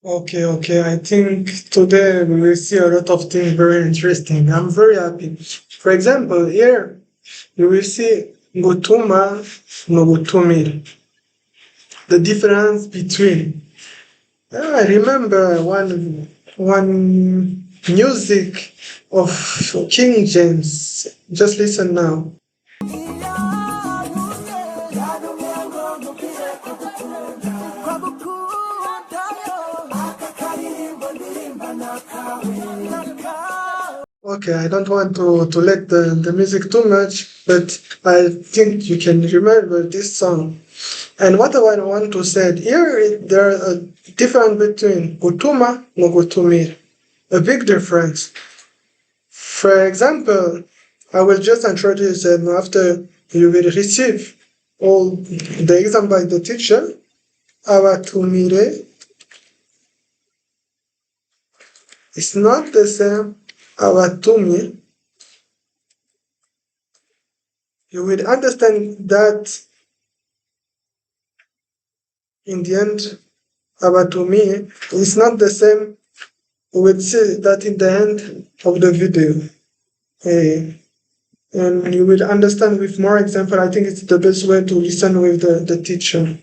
Okay. I think today we will see a lot of things very interesting. I'm very happy. For example, here you will see Gutuma no Gutumira. The difference between. I remember one music of King James. Just listen now. Okay, I don't want to let the music too much, but I think you can remember this song. And what I want to say here, there are a difference between Gutuma and Gutumira. A big difference. For example, I will just introduce them after you will receive all the exam by the teacher. Abatumire is not the same. Abatumi, you will understand that in the end, Abatumi is not the same. We will see that in the end of the video. And you will understand with more example. I think it's the best way to listen with the teacher.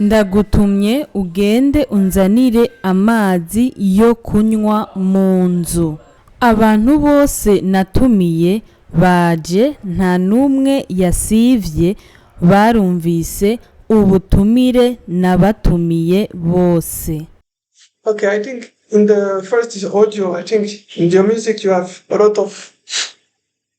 Ndagutumye ugende unzanire amazi yo kunywa mu nzu. Abantu bose natumiye baje nta numwe yasivye barumvise ubutumire nabatumiye bose. Okay, I think in the first audio, I think in the music you have a lot of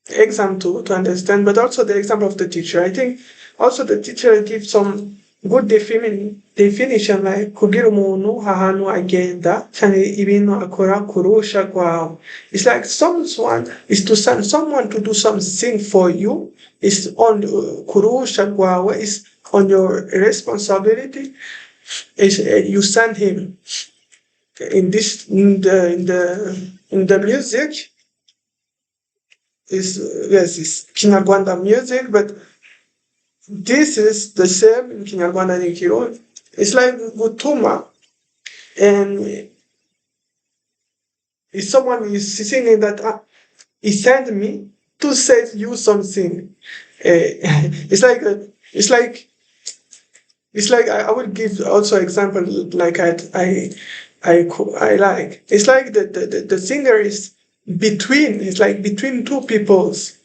exam to understand, but also the example of the teacher. I think also the teacher gives some good definition like kugira umuntu ahantu agenda cyane ibintu akora kurusha kwawe. It's like someone is to send someone to do something for you. It's on kurusha kwawe is on your responsibility. Is you send him. In the music is Kinyarwanda music, but this is the same in Kinyarwanda and Kirundi. It's like Gutuma, and if someone is singing that he sent me to say you something. It's like I will give also example like I like. It's like the singer is between. It's like between two peoples,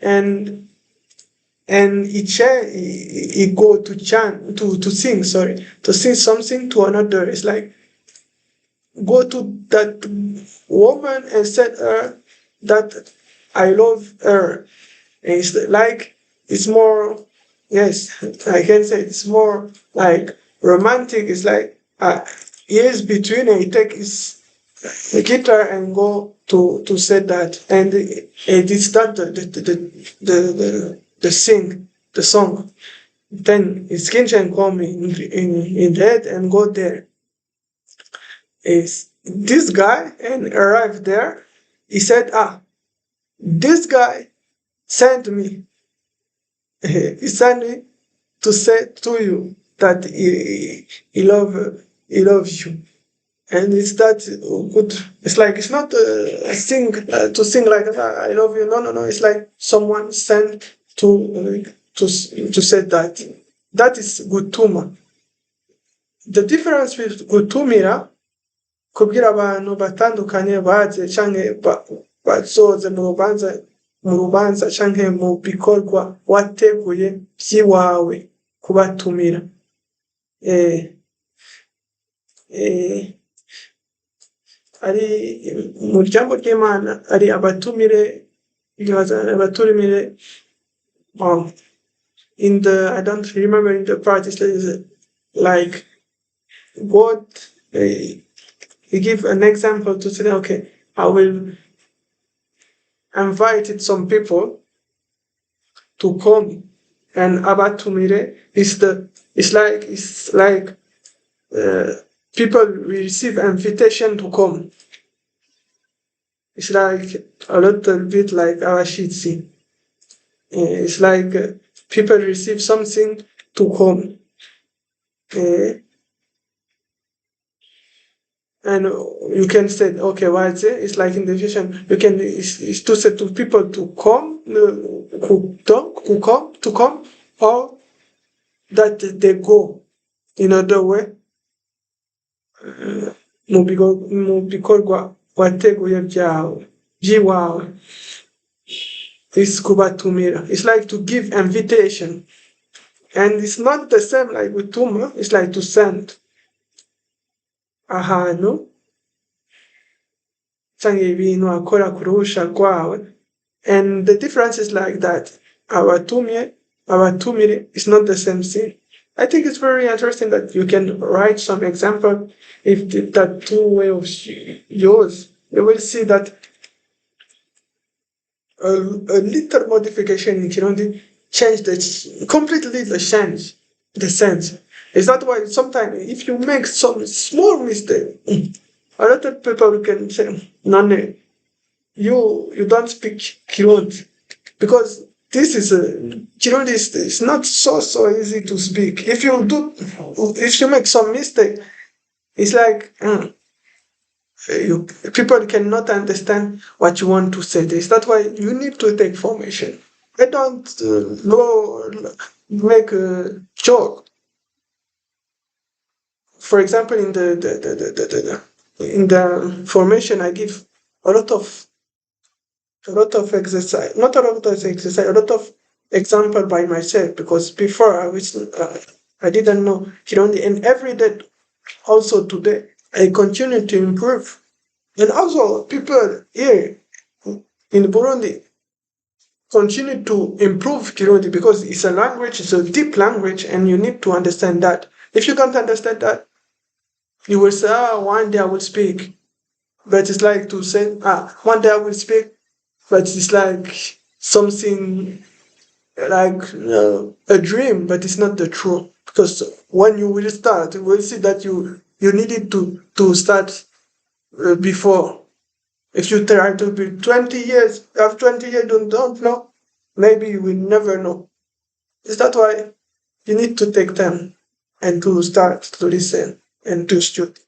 and he go to chant to sing. Sorry, to sing something to another. It's like go to that woman and said her that I love her. And it's like it's more. Yes, I can say it's more like romantic. It's like he is between and he take his guitar and go to say that, and it start the sing the song. Then his kitchen come in head and go there. Is this guy and arrived there? He said, this guy sent me. He sent me to say to you that he loves you. And it's that good. It's like it's not a sing to sing like I love you. No. It's like someone sent to say that. That is Gutuma. The difference with Gutumira, kubwira abantu batandukanye baje canke bazoze mu rubanza canke mu bikorwa wateguye by'iwawe kubatumira. Ari mu jambo ry'Imana ari abatumire in the I don't remember in the part it's like God he give an example to say okay I will invite some people to come, and abatumire is like people will receive invitation to come. It's like a little bit like Awashitsi. It's like people receive something to come. and you can say, okay, why is it? It's like invitation. You can it's to say to people to come, to come, or that they go in other way. Mu bikorwa wateguye byawe by'iwawe is kubatumira. It's like to give invitation, and it's not the same like gutuma. It's like to send ahantu cyangwa ibintu akora ku ruhusha rwawe, and the difference is like that. Abatumire is not the same thing. I think it's very interesting that you can write some example. If that two way of yours, you will see that a little modification in Kirundi change completely change the sense. Is that why sometimes if you make some small mistake, a lot of people can say, no, no, you don't speak Kirundi, because this is Kirundi is not so easy to speak. If you make some mistake, it's like people cannot understand what you want to say. This that's why you need to take formation. I don't make a joke. For example, in in the formation, I give a lot of exercise, not a lot of exercise, a lot of example by myself, because before I didn't know Kirundi, and every day, also today, I continue to improve. And also people here in Burundi continue to improve Kirundi, because it's a language, it's a deep language, and you need to understand that. If you can't understand that, you will say, one day I will speak. But it's like to say, one day I will speak, but it's like something like a dream, but it's not the truth. Because when you will start, you will see that you needed to start before. If you try to be 20 years, after 20 years, don't know, maybe you will never know. Is that why you need to take time and to start to listen and to study?